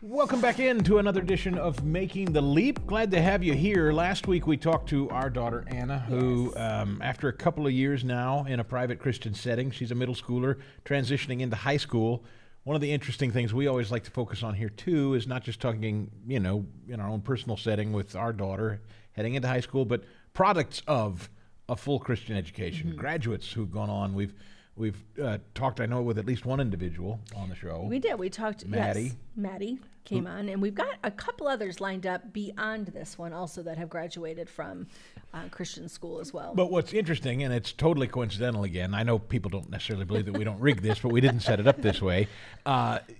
Welcome back into another edition of Making the Leap. Glad to have you here. Last week we talked to our daughter Anna, who after a couple of years now in a private Christian setting, she's a middle schooler transitioning into high school. One of the interesting things we always like to focus on here too is not just talking, in our own personal setting with our daughter heading into high school, but products of a full Christian education, graduates who've gone on. We've talked, I know, with at least one individual on the show. We did. We talked. Maddie. Yes, Maddie came on, and we've got a couple others lined up beyond this one also that have graduated from Christian school as well. But what's interesting, and it's totally coincidental again, I know people don't necessarily believe that we don't rig this, but we didn't set it up this way.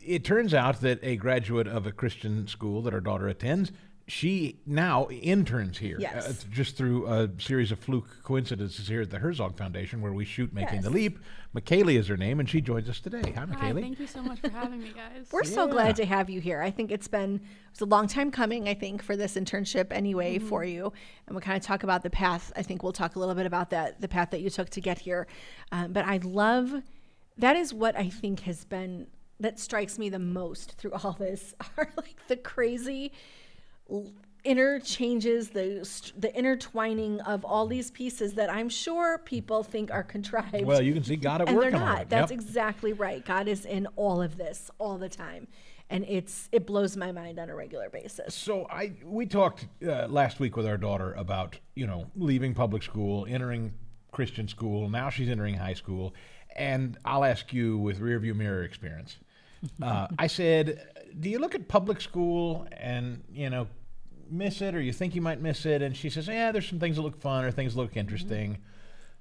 It turns out that a graduate of a Christian school that our daughter attends, she now interns here, Yes. just through a series of fluke coincidences here at the Herzog Foundation, where we shoot Making the Leap. Makaylee is her name, and she joins us today. Hi, Makaylee. Hi, thank you so much for having me, guys. We're so glad to have you here. I think it's a long time coming, I think, for this internship anyway for you. And we'll kind of talk about the path. I think we'll talk a little bit about the path that you took to get here. But I love, that is what I think has been, that strikes me the most through all this, are like the crazy interchanges, the intertwining of all these pieces that I'm sure people think are contrived. Well, you can see God at and work they're on not. it. That's Yep. exactly right. God is in all of this all the time, and it blows my mind on a regular basis. So we talked last week with our daughter about, leaving public school, entering Christian school. Now she's entering high school. And I'll ask you with rearview mirror experience. I said, do you look at public school and, miss it, or you think you might miss it? And she says, yeah, there's some things that look fun or things that look interesting.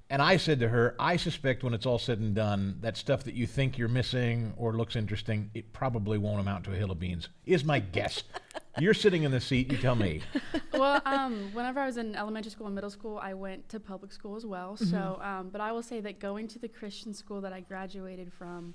And I said to her, I suspect when it's all said and done, that stuff that you think you're missing or looks interesting, it probably won't amount to a hill of beans, is my guess. You're sitting in the seat, you tell me. Well, whenever I was in elementary school and middle school, I went to public school as well. So, but I will say that going to the Christian school that I graduated from,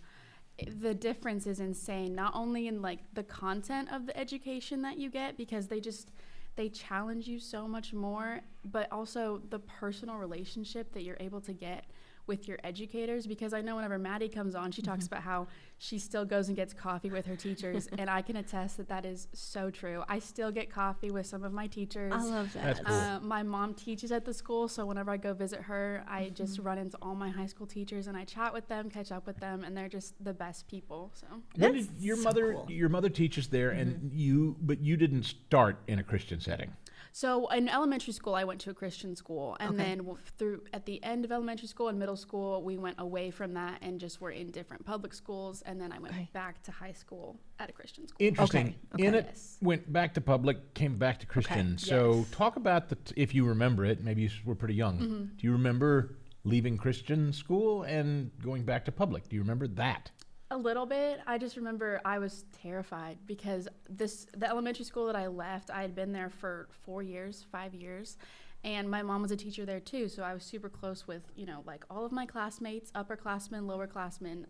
the difference is insane, not only in like the content of the education that you get, because they challenge you so much more, but also the personal relationship that you're able to get with your educators. Because I know whenever Maddie comes on, she talks about how she still goes and gets coffee with her teachers, and I can attest that is so true. I still get coffee with some of my teachers. I love that. That's cool. My mom teaches at the school, so whenever I go visit her, I just run into all my high school teachers and I chat with them, catch up with them, and they're just the best people. So When did That's your so mother cool. your mother teaches there, and but you didn't start in a Christian setting? So in elementary school, I went to a Christian school, and Okay. then at the end of elementary school and middle school, we went away from that and just were in different public schools, and then I went Okay. back to high school at a Christian school. Interesting. Okay. In it, Yes. went back to public, came back to Christian. Okay. So Yes. talk about if you remember it, maybe you were pretty young. Do you remember leaving Christian school and going back to public? Do you remember that? A little bit. I just remember I was terrified because the elementary school that I left, I had been there for 5 years, and my mom was a teacher there too. So I was super close with, like all of my classmates, upperclassmen, lowerclassmen.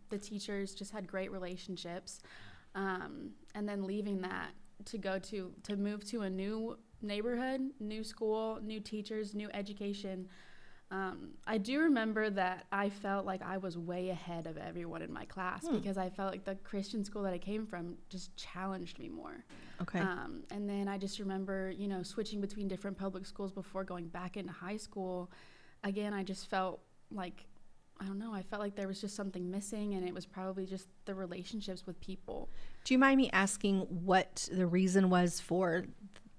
The teachers just had great relationships. And then leaving that to move to a new neighborhood, new school, new teachers, new education. I do remember that I felt like I was way ahead of everyone in my class because I felt like the Christian school that I came from just challenged me more. Okay. And then I just remember, switching between different public schools before going back into high school. Again, I just felt like, I don't know, I felt like there was just something missing, and it was probably just the relationships with people. Do you mind me asking what the reason was for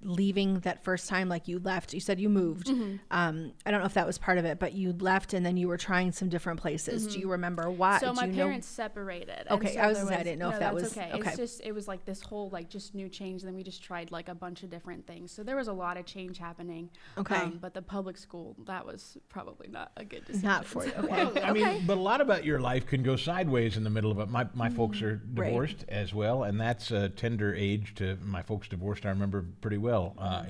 leaving that first time? Like, you left, you said you moved. I don't know if that was part of it, but you left and then you were trying some different places. Do you remember why? So Do my you know? parents separated. and Okay, so I was there gonna say, I didn't know if that that's was- okay. okay. It was like this whole like just new change. And then we just tried like a bunch of different things. So there was a lot of change happening. Okay. But the public school, that was probably not a good decision. Not for you. Okay. I mean, but a lot about your life can go sideways in the middle of it. My folks are divorced as well, and that's a tender age to my folks divorced. I remember pretty well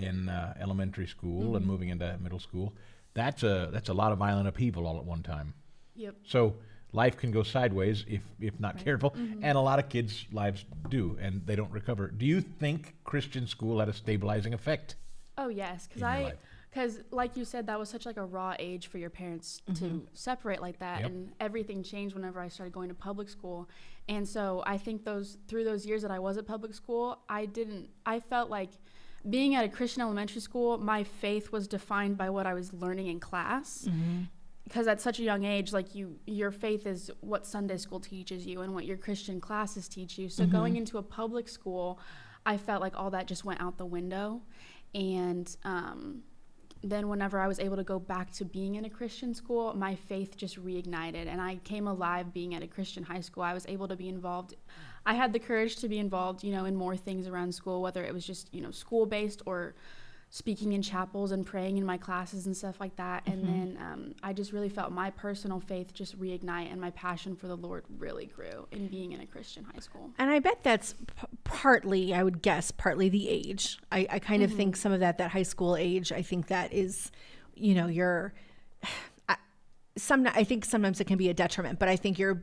in elementary school and moving into middle school. That's a lot of violent upheaval all at one time. Yep. So life can go sideways if not careful, and a lot of kids' lives do, and they don't recover. Do you think Christian school had a stabilizing effect? Oh yes, because In your life. Because, like you said, that was such like a raw age for your parents to separate like that, Yep. and everything changed whenever I started going to public school. And so I think through those years that I was at public school, I felt like being at a Christian elementary school, my faith was defined by what I was learning in class. Because at such a young age, like your faith is what Sunday school teaches you and what your Christian classes teach you. So going into a public school, I felt like all that just went out the window. And then whenever I was able to go back to being in a Christian school, my faith just reignited, and I came alive being at a Christian high school. I was able to be involved. I had the courage to be involved, in more things around school, whether it was just, school-based or speaking in chapels and praying in my classes and stuff like that. And then I just really felt my personal faith just reignite, and my passion for the Lord really grew in being in a Christian high school. And I bet that's partly, I would guess, partly the age. I kind of think some of that high school age, I think that is, I think sometimes it can be a detriment, but I think you're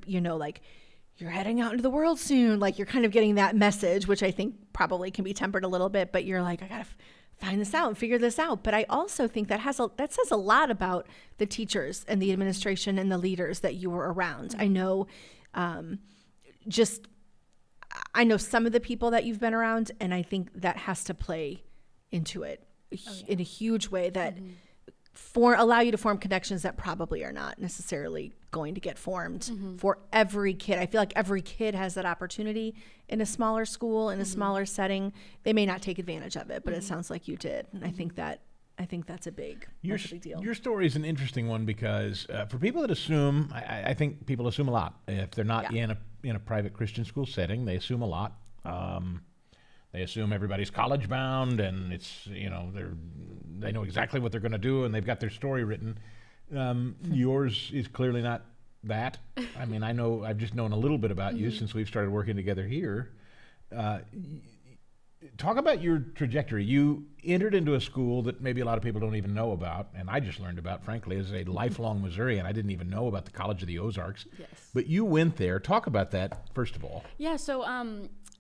heading out into the world soon. Like, you're kind of getting that message, which I think probably can be tempered a little bit, but you're like, I got to find this out and figure this out. But I also think that says a lot about the teachers and the administration and the leaders that you were around. I know, I know some of the people that you've been around, and I think that has to play into it in a huge way, that allow you to form connections that probably are not necessarily going to get formed for every kid. I feel like every kid has that opportunity in a smaller school, in a smaller setting. They may not take advantage of it, but it sounds like you did. And I think that's a big deal. Your story is an interesting one because for people that assume, I think people assume a lot. If they're not in a private Christian school setting, they assume a lot. They assume everybody's college bound, and it's they know exactly what they're going to do, and they've got their story written. Yours is clearly not that. I mean, I've just known a little bit about you since we've started working together here. Talk about your trajectory. You entered into a school that maybe a lot of people don't even know about, and I just learned about, frankly, as a lifelong Missourian. I didn't even know about the College of the Ozarks. Yes. But you went there. Talk about that, first of all. Yeah, so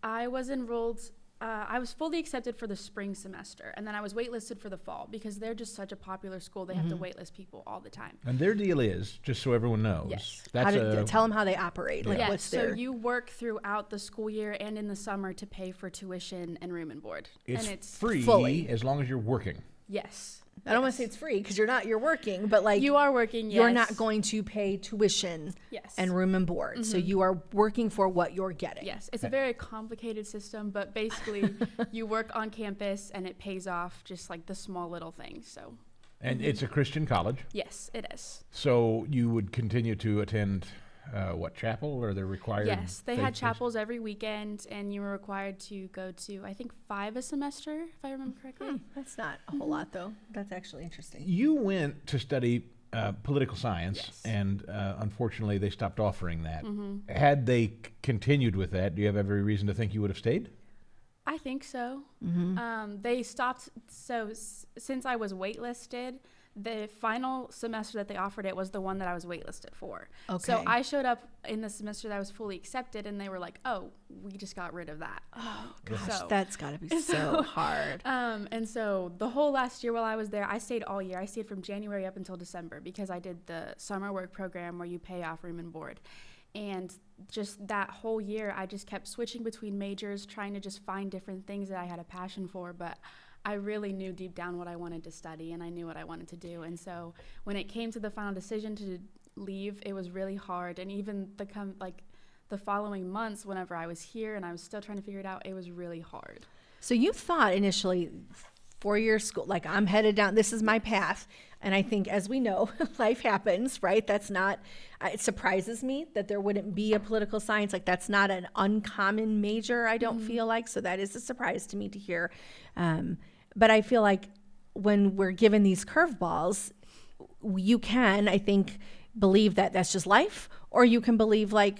I was enrolled. I was fully accepted for the spring semester, and then I was waitlisted for the fall because they're just such a popular school. They have to waitlist people all the time. And their deal is, just so everyone knows, Yes. Tell them how they operate. Like, what's so their... you work throughout the school year and in the summer to pay for tuition and room and board. It's, and it's free fully. As long as you're working. Yes. I don't want to say it's free because you're working, but like You are working, yes. you're not going to pay tuition Yes. and room and board. So you are working for what you're getting. Yes, it's a very complicated system, but basically you work on campus and it pays off just like the small little things. So. And it's a Christian college. Yes, it is. So you would continue to attend chapel, or they're required? Yes, they had chapels every weekend, and you were required to go to, I think, 5 a semester, if I remember correctly. That's not a whole lot, though. That's actually interesting. You went to study political science, Yes. and unfortunately they stopped offering that. Had they continued with that, do you have every reason to think you would have stayed? I think so. They stopped. So since I was waitlisted, the final semester that they offered it was the one that I was waitlisted for. Okay. So I showed up in the semester that I was fully accepted, and they were like, "Oh, we just got rid of that." Oh gosh, So- that's got to be so hard. And so the whole last year while I was there, I stayed all year. I stayed from January up until December because I did the summer work program where you pay off room and board. And just that whole year, I just kept switching between majors, trying to just find different things that I had a passion for. But I really knew deep down what I wanted to study, and I knew what I wanted to do. And so when it came to the final decision to leave, it was really hard. And even the following months, whenever I was here and I was still trying to figure it out, it was really hard. So you thought initially 4-year school, like I'm headed down, this is my path. And I think, as we know, life happens, right? That's not, it surprises me that there wouldn't be a political science. Like, that's not an uncommon major, I don't feel like. So that is a surprise to me to hear. But I feel like when we're given these curveballs, you can, I think, believe that that's just life, or you can believe like,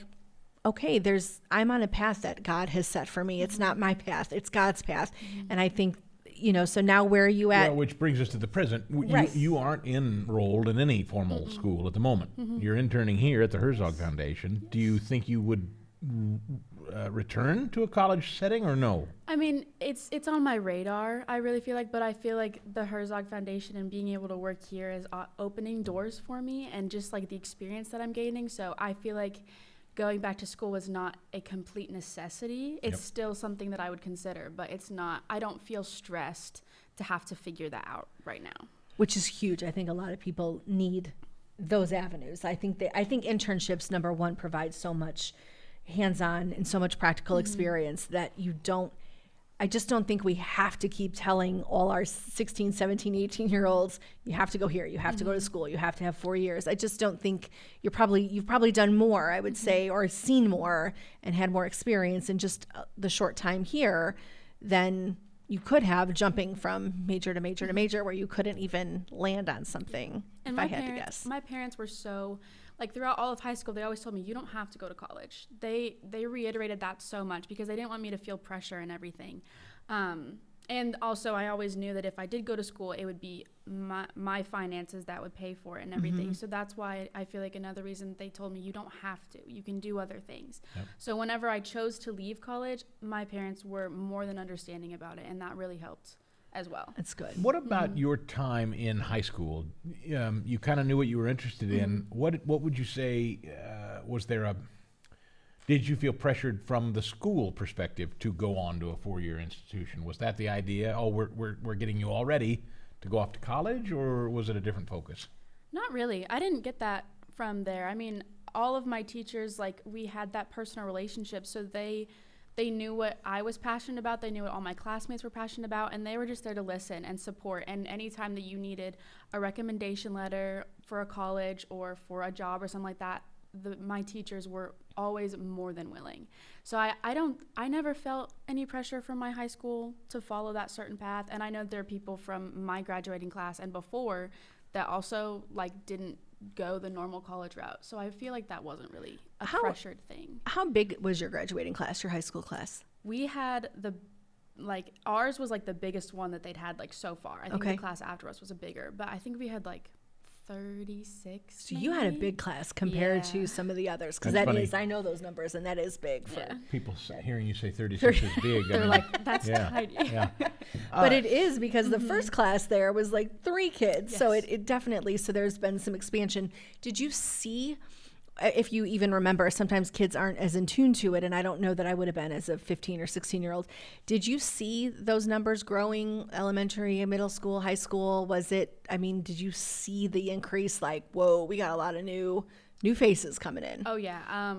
okay, I'm on a path that God has set for me. It's not my path, it's God's path. And I think, so now where are you at? Well, which brings us to the present. Right. You aren't enrolled in any formal school at the moment. You're interning here at the Herzog Foundation. Do you think you would return to a college setting or no? I mean, it's on my radar, I really feel like, but I feel like the Herzog Foundation and being able to work here is opening doors for me and just like the experience that I'm gaining. So I feel like going back to school was not a complete necessity. It's still something that I would consider, but it's not, I don't feel stressed to have to figure that out right now. Which is huge. I think a lot of people need those avenues. I think internships, number one, provide so much hands-on and so much practical experience that I just don't think we have to keep telling all our 16, 17, 18-year-olds, you have to go here, you have to go to school, you have to have 4 years. I just don't think you've probably done more, I would say, or seen more and had more experience in just the short time here than you could have jumping from major to major to major where you couldn't even land on something, and if I had to guess. My parents were so, like throughout all of high school, they always told me, you don't have to go to college. They reiterated that so much because they didn't want me to feel pressure and everything. And also I always knew that if I did go to school, it would be my finances that would pay for it and everything. So that's why I feel like another reason they told me you don't have to, you can do other things. So whenever I chose to leave college, my parents were more than understanding about it, and that really helped as well. That's good. What about your time in high school? You kind of knew what you were interested in. What would you say, did you feel pressured from the school perspective to go on to a 4-year institution? Was that the idea? Oh, we're getting you all ready to go off to college, or was it a different focus? Not really. I didn't get that from there. I mean, all of my teachers, like, we had that personal relationship, so they knew what I was passionate about. They knew what all my classmates were passionate about, and they were just there to listen and support. And anytime that you needed a recommendation letter for a college or for a job or something like that, my teachers were always more than willing. So I never felt any pressure from my high school to follow that certain path. And I know there are people from my graduating class and before that also like didn't go the normal college route. So I feel like that wasn't really a pressured thing. How big was your graduating class, your high school class? We had ours was like the biggest one that they'd had like so far. I think the class after us was a bigger, but I think we had like 36. So you had a big class compared to some of the others, because I know those numbers, and that is big for people hearing you say 36 is big. They're like, that's tiny. But it is, because the first class there was like 3 kids. So it definitely, so there's been some expansion. Did you see, if you even remember, sometimes kids aren't as in tune to it, and I don't know that I would have been as a 15 or 16-year-old. Did you see those numbers growing, elementary, middle school, high school? Did you see the increase, like, whoa, we got a lot of new faces coming in? Oh, yeah,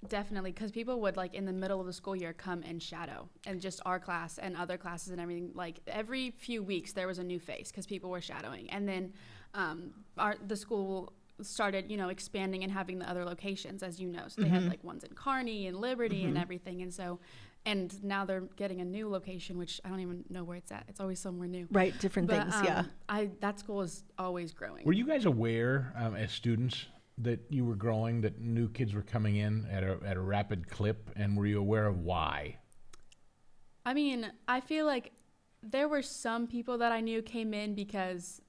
definitely, because people would, like, in the middle of the school year come and shadow, and just our class and other classes and everything. Like, every few weeks there was a new face because people were shadowing. And then the school started, expanding and having the other locations, as you know. So they had like ones in Kearney and Liberty and everything. And now they're getting a new location, which I don't even know where it's at. It's always somewhere new. Right, different things, yeah. That school is always growing. Were you guys aware as students that you were growing, that new kids were coming in at a rapid clip, and were you aware of why? I mean, I feel like there were some people that I knew came in because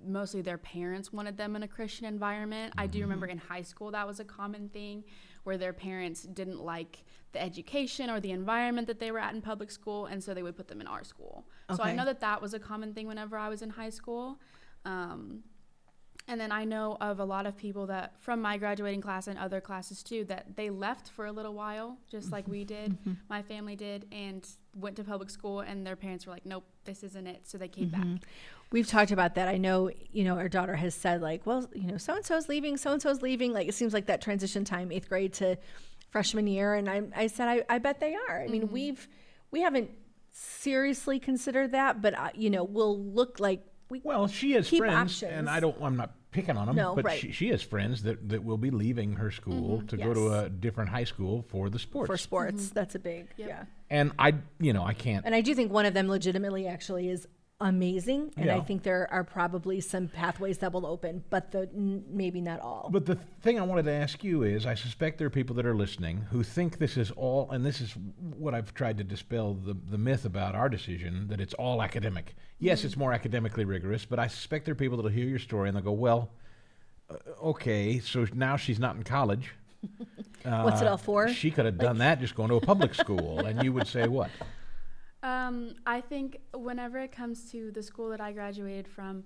mostly their parents wanted them in a Christian environment. I do remember in high school that was a common thing, where their parents didn't like the education or the environment that they were at in public school, and so they would put them in our school. So I know that was a common thing whenever I was in high school. And then I know of a lot of people that from my graduating class and other classes too, that they left for a little while, just like we did, my family did, and went to public school, and their parents were like, nope, this isn't it. So they came back. We've talked about that. I know, our daughter has said like, well, so-and-so's leaving. Like, it seems like that transition time, 8th grade to freshman year. And I said, I bet they are. I mean, we haven't seriously considered that, but we'll look like, she has friends, options. and I'm not picking on them, but she has friends that will be leaving her school to go to a different high school for the sports. For sports, that's a big, And I can't. And I do think one of them legitimately actually is amazing, and I think there are probably some pathways that will open, but maybe not all. But the thing I wanted to ask you is, I suspect there are people that are listening who think this is all, and this is what I've tried to dispel the myth about our decision, that it's all academic. Yes, it's more academically rigorous, but I suspect there are people that will hear your story and they'll go, well, okay, so now she's not in college. What's it all for? She could have done that just going to a public school, and you would say what? I think whenever it comes to the school that I graduated from,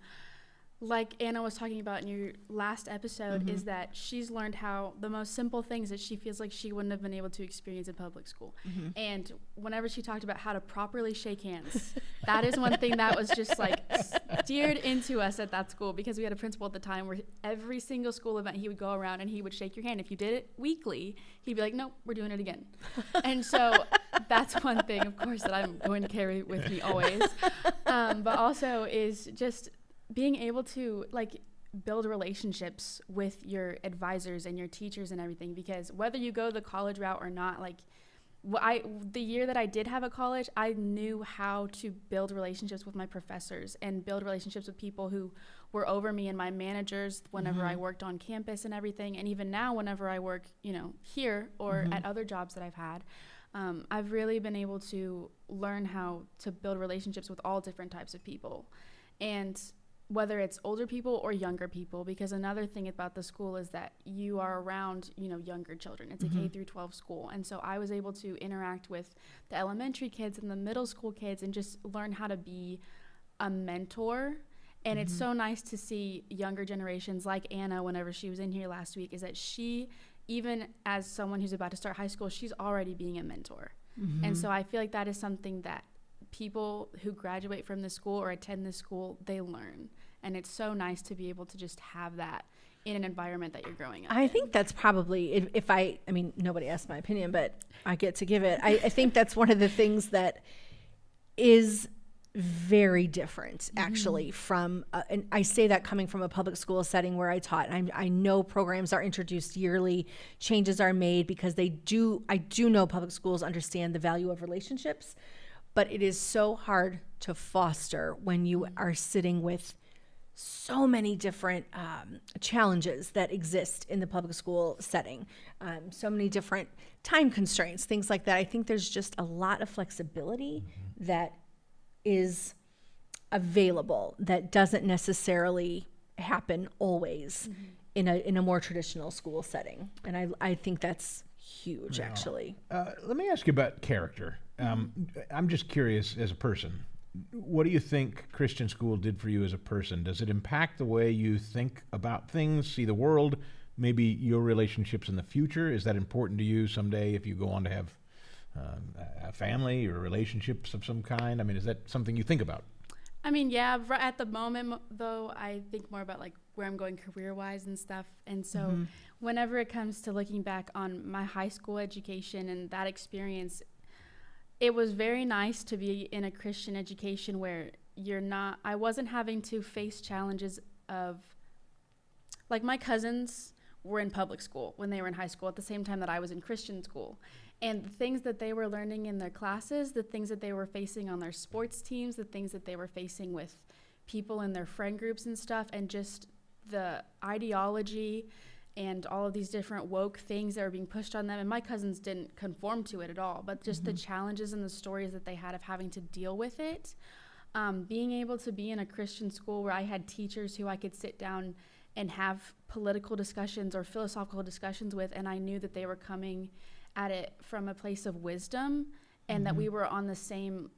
like Anna was talking about in your last episode, is that she's learned how the most simple things that she feels like she wouldn't have been able to experience in public school. And whenever she talked about how to properly shake hands, that is one thing that was just like steered into us at that school, because we had a principal at the time where every single school event he would go around and he would shake your hand. If you did it weekly, he'd be like, nope, we're doing it again. And so that's one thing, of course, that I'm going to carry with me always. But also is just being able to like build relationships with your advisors and your teachers and everything, because whether you go the college route or not, like the year that I did have a college, I knew how to build relationships with my professors and build relationships with people who were over me and my managers whenever I worked on campus and everything. And even now, whenever I work, here or at other jobs that I've had, I've really been able to learn how to build relationships with all different types of people. And whether it's older people or younger people, because another thing about the school is that you are around, younger children. It's a K through 12 school. And so I was able to interact with the elementary kids and the middle school kids and just learn how to be a mentor. And it's so nice to see younger generations like Anna, whenever she was in here last week, is that she, even as someone who's about to start high school, she's already being a mentor. And so I feel like that is something that people who graduate from this school or attend this school, they learn. And it's so nice to be able to just have that in an environment that you're growing up in. think that's probably, if I mean, nobody asked my opinion, but I get to give it. I think that's one of the things that is very different, actually, from, and I say that coming from a public school setting where I taught. I know programs are introduced yearly, changes are made, because I do know public schools understand the value of relationships. But it is so hard to foster when you are sitting with so many different challenges that exist in the public school setting, so many different time constraints, things like that. I think there's just a lot of flexibility that is available that doesn't necessarily happen always in a more traditional school setting. And I think that's huge, actually. Let me ask you about character. I'm just curious, as a person, what do you think Christian school did for you as a person? Does it impact the way you think about things, see the world, maybe your relationships in the future? Is that important to you someday if you go on to have a family or relationships of some kind? I mean, is that something you think about? I mean, yeah, at the moment, though, I think more about like where I'm going career-wise and stuff. And so whenever it comes to looking back on my high school education and that experience, it was very nice to be in a Christian education where I wasn't having to face challenges of, like, my cousins were in public school when they were in high school at the same time that I was in Christian school. And the things that they were learning in their classes, the things that they were facing on their sports teams, the things that they were facing with people in their friend groups and stuff, and just the ideology and all of these different woke things that were being pushed on them. And my cousins didn't conform to it at all, but just the challenges and the stories that they had of having to deal with it. Being able to be in a Christian school where I had teachers who I could sit down and have political discussions or philosophical discussions with, and I knew that they were coming at it from a place of wisdom, and that we were on the same,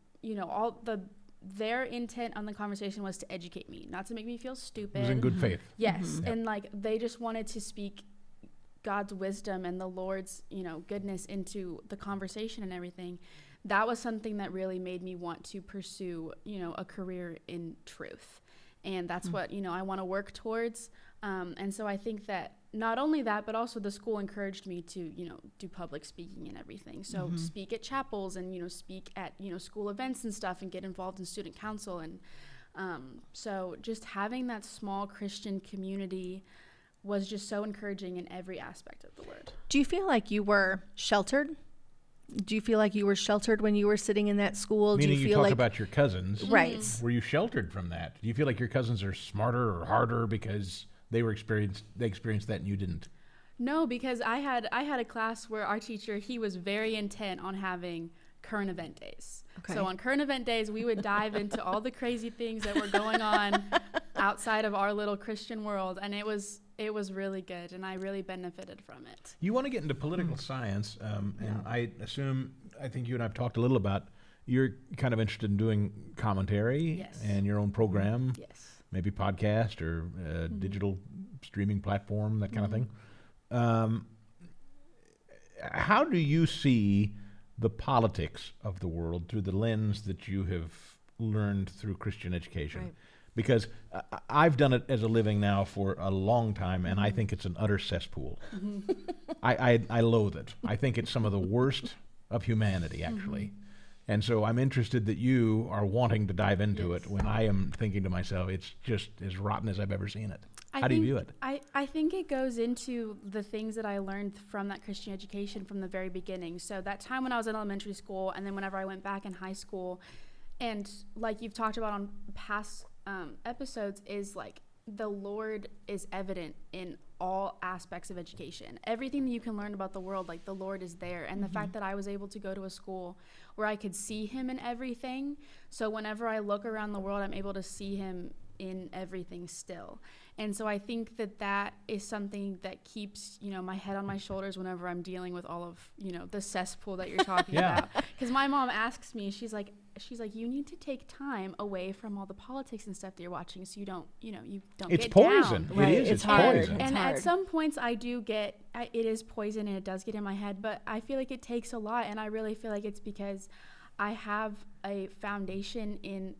their intent on the conversation was to educate me, not to make me feel stupid. It was in good faith. Yes. And like, they just wanted to speak God's wisdom and the Lord's, goodness into the conversation and everything. That was something that really made me want to pursue, a career in truth. And that's what, I want to work towards. And so I think that not only that, but also the school encouraged me to, do public speaking and everything. So speak at chapels and, speak at, school events and stuff, and get involved in student council. And so just having that small Christian community was just so encouraging in every aspect of the word. Do you feel like you were sheltered? Do you feel like you were sheltered when you were sitting in that school? Meaning, do you you feel talk like about your cousins. Right. Were you sheltered from that? Do you feel like your cousins are smarter or harder because they experienced that and you didn't? No, because I had a class where our teacher, he was very intent on having current event days. Okay. So on current event days, we would dive into all the crazy things that were going on outside of our little Christian world, and it was It was really good, and I really benefited from it. You want to get into political science, and I think you and I have talked a little about, you're kind of interested in doing commentary Yes. and your own program, Yes. maybe podcast or digital streaming platform, that kind of thing. How do you see the politics of the world through the lens that you have learned through Christian education? Right. Because I've done it as a living now for a long time, and I think it's an utter cesspool. I loathe it. I think it's some of the worst of humanity, actually. And so I'm interested that you are wanting to dive into it when I am thinking to myself, it's just as rotten as I've ever seen it. How do you view it? I think it goes into the things that I learned from that Christian education from the very beginning. So that time when I was in elementary school, and then whenever I went back in high school, and like you've talked about on past episodes, is like the Lord is evident in all aspects of education. Everything that you can learn about the world, like the Lord is there. And the fact that I was able to go to a school where I could see him in everything. So whenever I look around the world, I'm able to see him in everything still. And so I think that is something that keeps, my head on my shoulders whenever I'm dealing with all of, the cesspool that you're talking about. Because my mom asks me, she's like, you need to take time away from all the politics and stuff that you're watching, so you don't It's get poison. down. Right. It is. It's It's hard. poison. And hard. at some points I do get, it is poison and it does get in my head, but I feel like it takes a lot, and I really feel like it's because I have a foundation in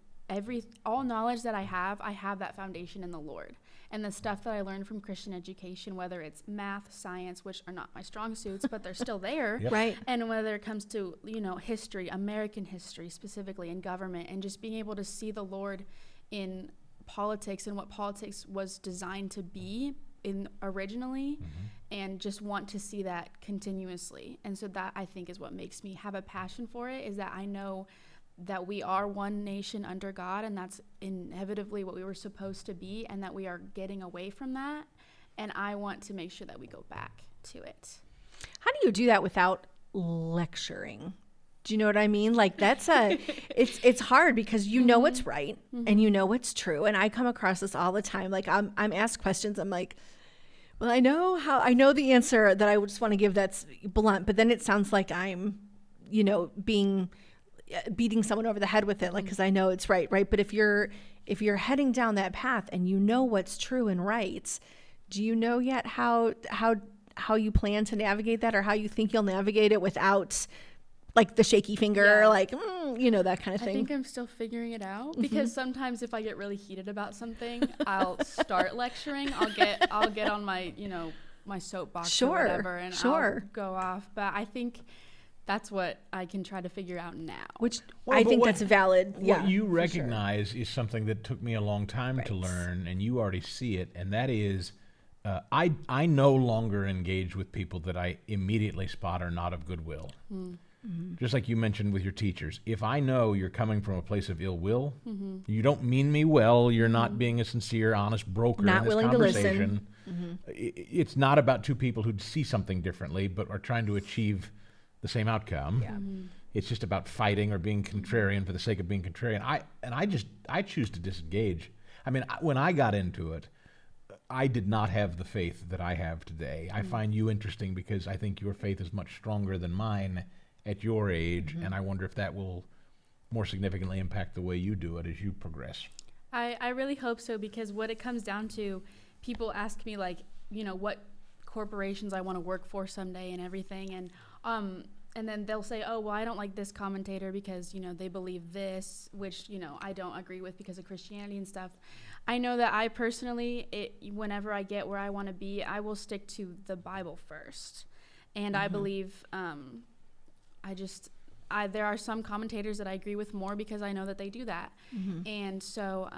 all knowledge that I have that foundation in the Lord. And the stuff that I learned from Christian education, whether it's math, science, which are not my strong suits, but they're still there. Yep. Right. And whether it comes to, history, American history specifically, in government, and just being able to see the Lord in politics and what politics was designed to be originally, and just want to see that continuously. And so that, I think, is what makes me have a passion for it, is that I know that we are one nation under God, and that's inevitably what we were supposed to be, and that we are getting away from that. And I want to make sure that we go back to it. How do you do that without lecturing? Do you know what I mean? Like it's hard because you know what's right and you know what's true. And I come across this all the time. Like I'm asked questions. I'm like, well, I know the answer that I would just want to give that's blunt, but then it sounds like I'm, beating someone over the head with it, like, because I know it's right. But if you're heading down that path and you know what's true and right, do you know yet how you plan to navigate that, or how you think you'll navigate it without like the shaky finger, like that kind of thing? I think I'm still figuring it out, because sometimes if I get really heated about something, I'll start lecturing. I'll get on my my soapbox or whatever, and I'll go off. But I think that's what I can try to figure out now. Which I think that's valid. What you recognize is something that took me a long time to learn, and you already see it, and that is I no longer engage with people that I immediately spot are not of goodwill. Just like you mentioned with your teachers. If I know you're coming from a place of ill will, you don't mean me well, you're not being a sincere, honest broker not in this willing conversation. To listen. It's not about two people who see something differently but are trying to achieve the same outcome. It's just about fighting or being contrarian for the sake of being contrarian. I choose to disengage. I mean, when I got into it, I did not have the faith that I have today. I find you interesting because I think your faith is much stronger than mine at your age, and I wonder if that will more significantly impact the way you do it as you progress. I really hope so, because what it comes down to, people ask me like, what corporations I want to work for someday and everything, and then they'll say, oh, well, I don't like this commentator because, they believe this, which, I don't agree with because of Christianity and stuff. I know that I personally, whenever I get where I want to be, I will stick to the Bible first. And I believe, there are some commentators that I agree with more because I know that they do that. And so,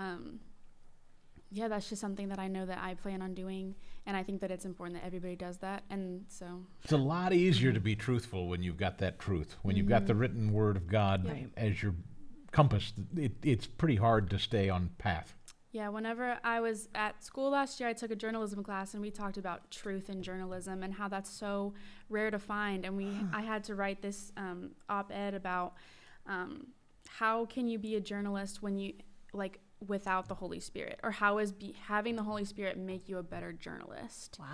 that's just something that I know that I plan on doing, and I think that it's important that everybody does that. And so it's a lot easier to be truthful when you've got that truth, when you've got the written word of God as your compass. It's pretty hard to stay on path. Yeah, whenever I was at school last year, I took a journalism class, and we talked about truth in journalism and how that's so rare to find. And I had to write this op-ed about how can you be a journalist when you, like, without the Holy Spirit, or how is having the Holy Spirit make you a better journalist? Wow.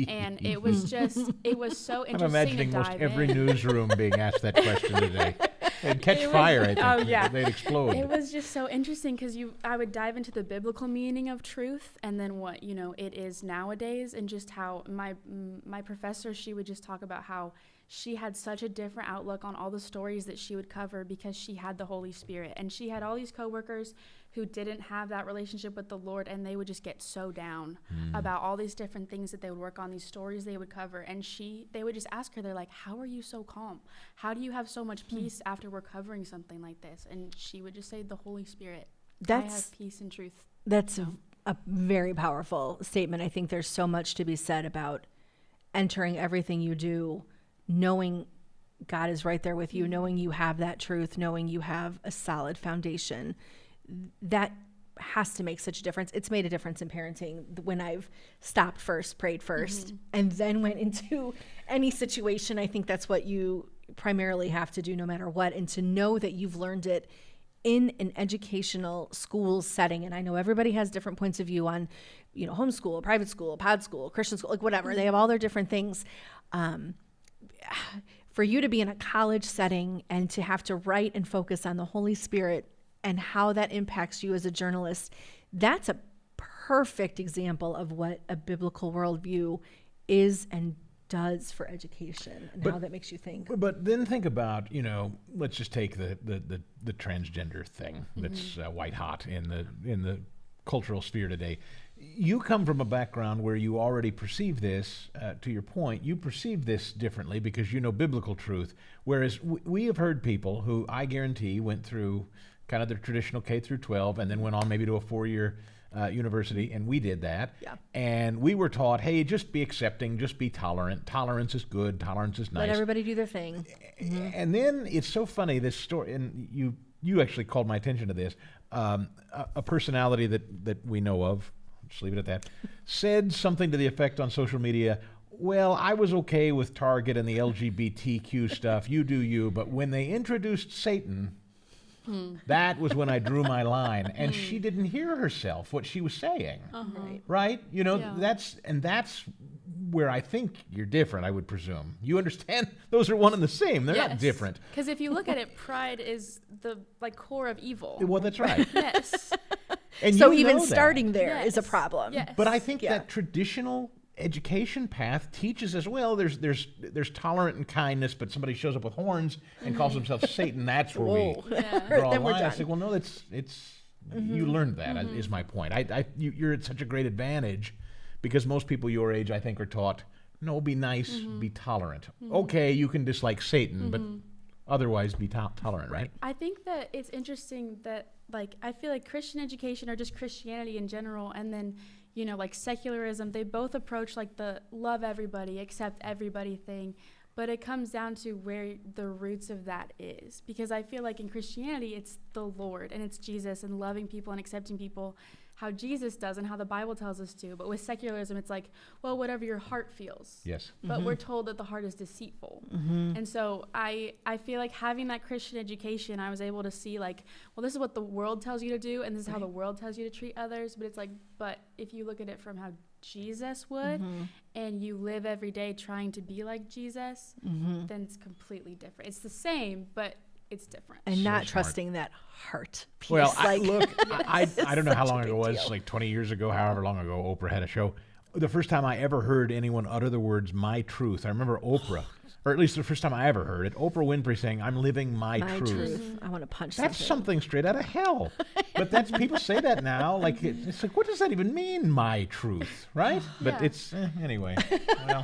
And it was so interesting. I'm imagining to most dive every in. newsroom being asked that question today. They'd catch It was- fire, I think. oh, yeah. They'd explode. It was just so interesting because I would dive into the biblical meaning of truth, and then what it is nowadays, and just how my professor, she would just talk about how she had such a different outlook on all the stories that she would cover because she had the Holy Spirit, and she had all these coworkers who didn't have that relationship with the Lord, and they would just get so down about all these different things that they would work on, these stories they would cover, and they would just ask her, they're like, how are you so calm? How do you have so much peace after we're covering something like this? And she would just say, the Holy Spirit. I have peace and truth. That's a very powerful statement. I think there's so much to be said about entering everything you do, knowing God is right there with you, knowing you have that truth, knowing you have a solid foundation. That has to make such a difference. It's made a difference in parenting when I've stopped first, prayed first, and then went into any situation. I think that's what you primarily have to do no matter what, and to know that you've learned it in an educational school setting. And I know everybody has different points of view on, homeschool, private school, pod school, Christian school, like whatever. They have all their different things. For you to be in a college setting and to have to write and focus on the Holy Spirit and how that impacts you as a journalist, that's a perfect example of what a biblical worldview is and does for education, and how that makes you think. But then think about, let's just take the transgender thing that's white hot in the cultural sphere today. You come from a background where you already perceive this, to your point, you perceive this differently because you know biblical truth, whereas we have heard people who I guarantee went through kind of the traditional K through 12 and then went on maybe to a 4-year university, and we did that. Yeah. And we were taught, hey, just be accepting, just be tolerant. Tolerance is good, tolerance is nice. Let everybody do their thing. And then it's so funny, this story, and you actually called my attention to this, a personality that we know of, just leave it at that, said something to the effect on social media, well, I was okay with Target and the LGBTQ stuff, you do you, but when they introduced Satan, that was when I drew my line. And she didn't hear herself, what she was saying. Right? Yeah. That's where I think you're different, I would presume. You understand? Those are one and the same. They're not different. Because if you look at it, pride is the core of evil. Well, that's right. Yes. And So you even know that. starting there is a Yes. problem. Yes. But I think Yeah. that traditional education path teaches as well. There's tolerant and kindness, but somebody shows up with horns and calls himself Satan. That's where Whoa. we Yeah. draw a Then we're line. I done. say, well, no, it's you learned that is my point. You're at such a great advantage because most people your age, I think, are taught, no, be nice, be tolerant. Okay, you can dislike Satan, but otherwise be tolerant, right? I think that it's interesting that, I feel like Christian education, or just Christianity in general, and then, secularism, they both approach the love everybody, accept everybody thing. But it comes down to where the roots of that is. Because I feel like in Christianity, it's the Lord and it's Jesus and loving people and accepting people how Jesus does and how the Bible tells us to. But with secularism, it's whatever your heart feels. Yes. But we're told that the heart is deceitful. And so I feel like having that Christian education, I was able to see this is what the world tells you to do, and this is how the world tells you to treat others. But it's but if you look at it from how Jesus would, and you live every day trying to be like Jesus, then it's completely different. It's the same, but it's different. And So not smart. trusting that heart piece. Well, I don't know how such a long big ago it was, deal. 20 years ago, however long ago Oprah had a show. The first time I ever heard anyone utter the words "my truth," I remember Oprah, or at least the first time I ever heard it, Oprah Winfrey saying, "I'm living my truth." I want to punch That's something. something straight out of hell. But that's people say that now. It's what does that even mean, my truth, right? But Yeah. it's anyway. Well,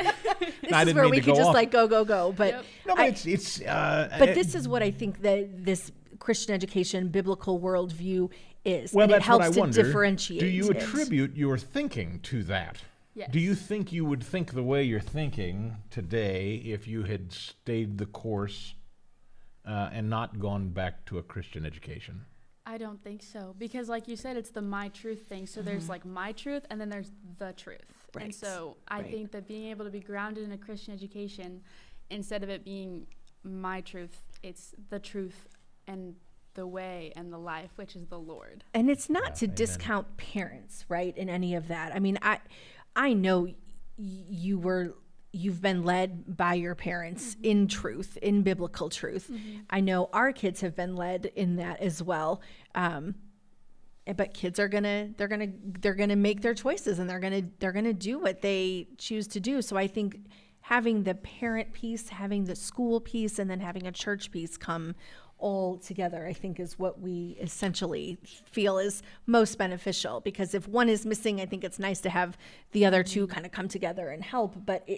This is where we could just go. But Yep. no, but but this is what I think that this Christian education, biblical worldview is. well, and that's it helps what I to wonder. differentiate. Do you it. attribute your thinking to that? Yes. Do you think you would think the way you're thinking today if you had stayed the course and not gone back to a Christian education? I don't think so. Because like you said, it's the my truth thing. So there's my truth, and then there's the truth. Right. And so I think that being able to be grounded in a Christian education, instead of it being my truth, it's the truth and the way and the life, which is the Lord. And it's not to amen. discount parents, right, in any of that. I mean, I know you've been led by your parents in truth, in biblical truth. I know our kids have been led in that as well. But kids are they're gonna make their choices, and they're gonna do what they choose to do. So I think having the parent piece, having the school piece, and then having a church piece come all together, I think is what we essentially feel is most beneficial. Because if one is missing, I think it's nice to have the other two kind of come together and help. But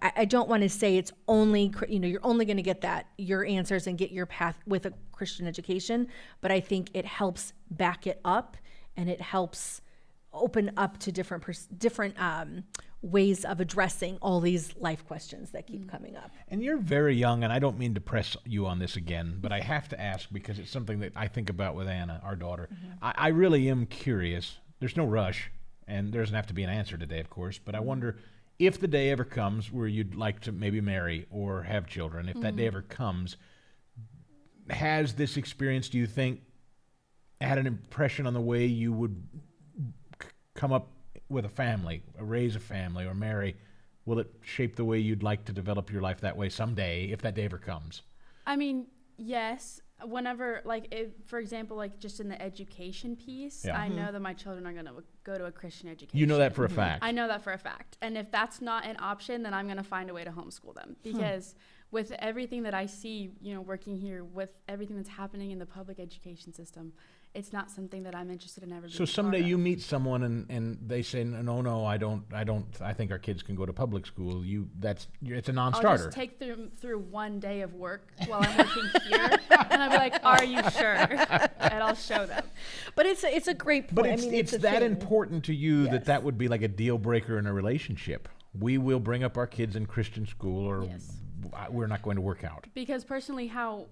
I don't want to say it's only, you're only going to get your answers and get your path with a Christian education. But I think it helps back it up, and it helps open up to different ways of addressing all these life questions that keep coming up. And you're very young, and I don't mean to press you on this again, but I have to ask because it's something that I think about with Anna, our daughter. I really am curious. There's no rush, and there doesn't have to be an answer today, of course, but I wonder if the day ever comes where you'd like to maybe marry or have children, if that day ever comes, has this experience, do you think, had an impression on the way you would come up with a family, raise a family, or marry? Will it shape the way you'd like to develop your life that way someday, if that day ever comes? I mean, yes. Whenever, for example, just in the education piece, I know that my children are going to go to a Christian education. You know that for a fact. I know that for a fact. And if that's not an option, then I'm going to find a way to homeschool them. Because with everything that I see, working here, with everything that's happening in the public education system, it's not something that I'm interested in ever being. So someday you meet someone and they say, no, I don't. I think our kids can go to public school. It's a non-starter. I'll just take them through one day of work while I'm working here, and I'll be like, "Are you sure?" And I'll show them. But it's a great point. But it's that thing. important to you Yes. that would be like a deal breaker in a relationship. We will bring up our kids in Christian school, or Yes. we're not going to work out. Because personally, how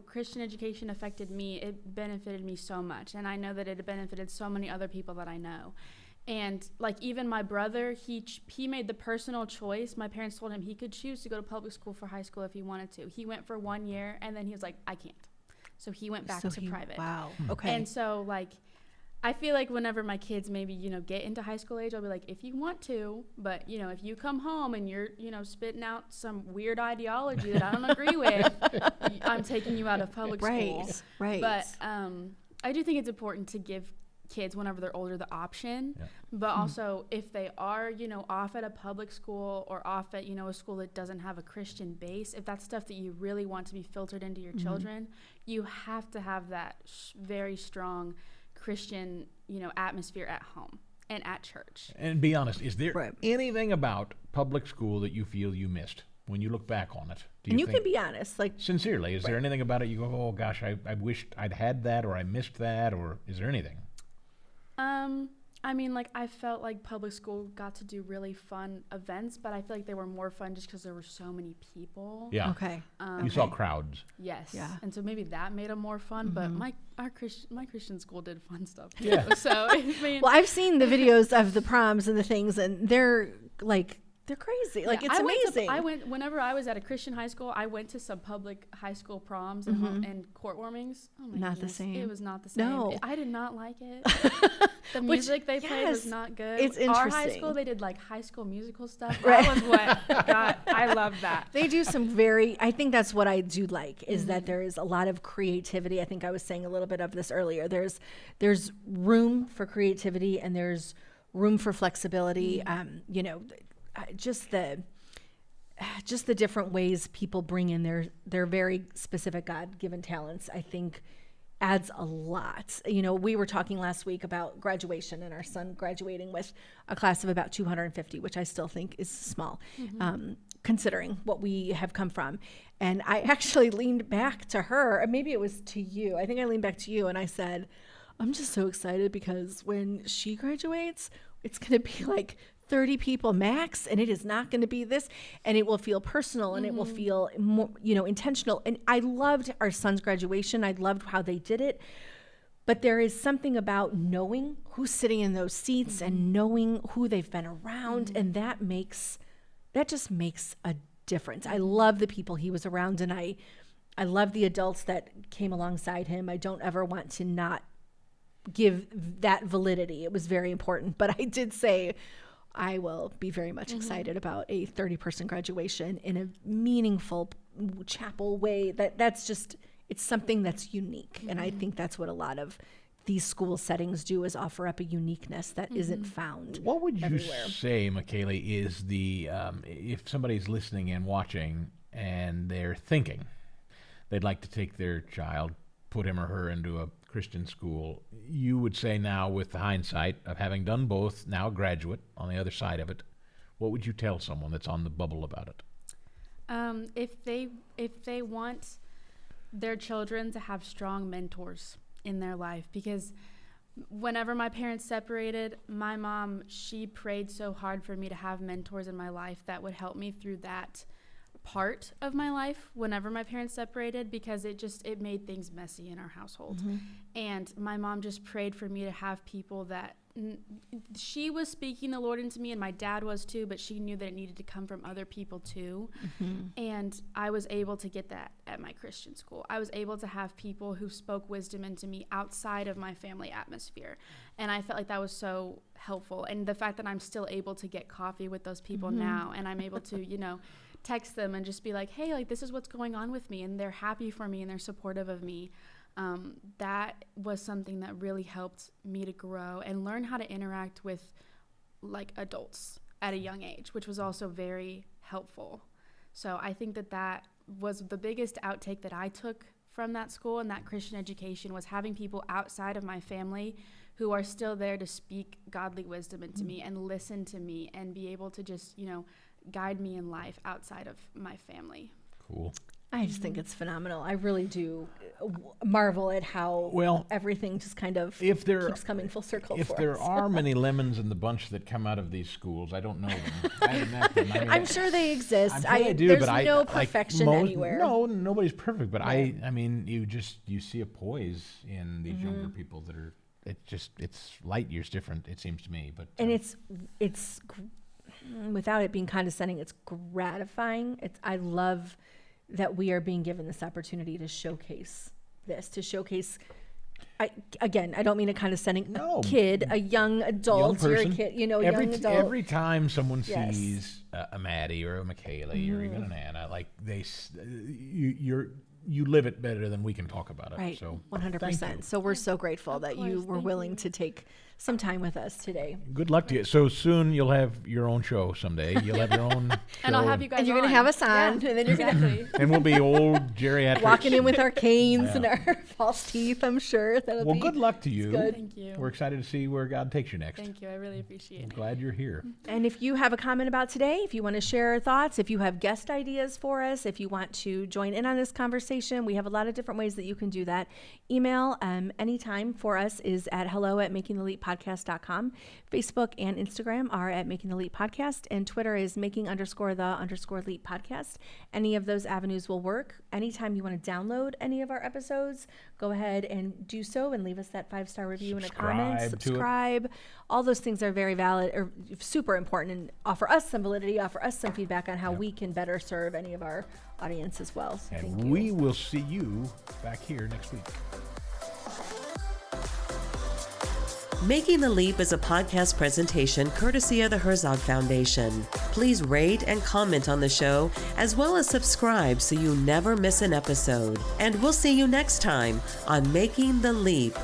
Christian education affected me, it benefited me so much. And I know that it benefited so many other people that I know. And even my brother, he made the personal choice. My parents told him he could choose to go to public school for high school if he wanted to. He went for 1 year, and then he was like, I can't. So he went back to private. Wow. Okay. And so I feel like whenever my kids maybe, get into high school age, I'll be like, if you want to, but, if you come home and you're, spitting out some weird ideology that I don't agree with, I'm taking you out of public school. Right. But I do think it's important to give kids, whenever they're older, the option. Yeah. But also, if they are, off at a public school or off at, a school that doesn't have a Christian base, if that's stuff that you really want to be filtered into your children, you have to have that very strong Christian, atmosphere at home and at church. And be honest, is there anything about public school that you feel you missed when you look back on it? You can be honest, sincerely. Is there anything about it you go, oh gosh, I wished I'd had that, or I missed that, or is there anything? I mean, I felt like public school got to do really fun events, but I feel like they were more fun just because there were so many people. Yeah. Okay. You saw crowds. Yes. Yeah. And so maybe that made them more fun, but my Christian school did fun stuff too. Yeah. So, well, I've seen the videos of the proms and the things, and they're crazy. It's amazing. Whenever I was at a Christian high school, I went to some public high school proms and court warmings. Oh my Not goodness. the same. It was not the same. No. I did not like it. The music they played was not good. It's Our high interesting. school, they did High School Musical stuff. Right. That was what I loved that. They do some I think that's what I do like, is that there is a lot of creativity. I think I was saying a little bit of this earlier. There's room for creativity, and there's room for flexibility. Just the different ways people bring in their very specific God-given talents, I think adds a lot. We were talking last week about graduation, and our son graduating with a class of about 250, which I still think is small, considering what we have come from. And I actually leaned back to her, or maybe it was to you. I think I leaned back to you, and I said, I'm just so excited because when she graduates, it's going to be 30 people max, and it is not going to be this, and it will feel personal, and it will feel more, intentional. And I loved our son's graduation. I loved how they did it. But there is something about knowing who's sitting in those seats and knowing who they've been around, and that just makes a difference. I love the people he was around, and I I love the adults that came alongside him. I don't ever want to not give that validity. It was very important. But I did say I will be very much excited about a 30-person graduation in a meaningful chapel way. That's just, it's something that's unique. And I think that's what a lot of these school settings do, is offer up a uniqueness that isn't found What would you everywhere. say, Makaylee, is the, if somebody's listening and watching and they're thinking they'd like to take their child, put him or her into a Christian school, you would say now, with the hindsight of having done both, now a graduate on the other side of it, what would you tell someone that's on the bubble about it? If they want their children to have strong mentors in their life, because whenever my parents separated, my mom, she prayed so hard for me to have mentors in my life that would help me through that part of my life whenever my parents separated, because it made things messy in our household. And my mom just prayed for me to have people that she was speaking the Lord into me, and my dad was too, but she knew that it needed to come from other people too. And I was able to get that at my Christian school. I was able to have people who spoke wisdom into me outside of my family atmosphere. And I felt like that was so helpful. And the fact that I'm still able to get coffee with those people now, and I'm able to, text them and just be like, hey, like, this is what's going on with me, and they're happy for me and they're supportive of me. That was something that really helped me to grow and learn how to interact with like adults at a young age, which was also very helpful. So I think that was the biggest outtake that I took from that school and that Christian education, was having people outside of my family who are still there to speak godly wisdom into me and listen to me and be able to just, guide me in life outside of my family. Cool. I just think it's phenomenal. I really do marvel at how everything just kind of keeps coming full circle for us. If there are many lemons in the bunch that come out of these schools, I don't know them. I haven't met them. I'm sure they exist. I'm sure they do, there's but no perfection anywhere. No, nobody's perfect. But I mean, you see a poise in these younger people that are. It's light years different. It seems to me. But and it's without it being condescending, it's gratifying. I love that we are being given this opportunity to showcase this, I don't mean a condescending kid, a young adult, you're a kid, a young adult. Every time someone sees a Maddie or a Makaylee or even an Anna, like you live it better than we can talk about it. Right, so 100%. So we're so grateful that you were willing to take some time with us today. Good luck to you. So soon you'll have your own show someday. You'll have your own show. And I'll have you guys and you're going to have us on. Yeah, and then you're going to and we'll be old geriatrics. walking in with our canes and our false teeth, I'm sure. Well, good luck to you. Good. Thank you. We're excited to see where God takes you next. Thank you. I really appreciate I'm it. glad you're here. And if you have a comment about today, if you want to share thoughts, if you have guest ideas for us, if you want to join in on this conversation, we have a lot of different ways that you can do that. Email anytime for us is at hello@makingtheleappodcast.com. Facebook and Instagram are at Making the Leap Podcast, and Twitter is making_the_leap podcast. Any of those avenues will work. Anytime you want to download any of our episodes, go ahead and do so and leave us that 5-star review and a comment. Subscribe. All those things are very valid or super important, and offer us some validity, offer us some feedback on how we can better serve any of our audience as well. So and we will see you back here next week. Making the Leap is a podcast presentation courtesy of the Herzog Foundation. Please rate and comment on the show, as well as subscribe so you never miss an episode. And we'll see you next time on Making the Leap.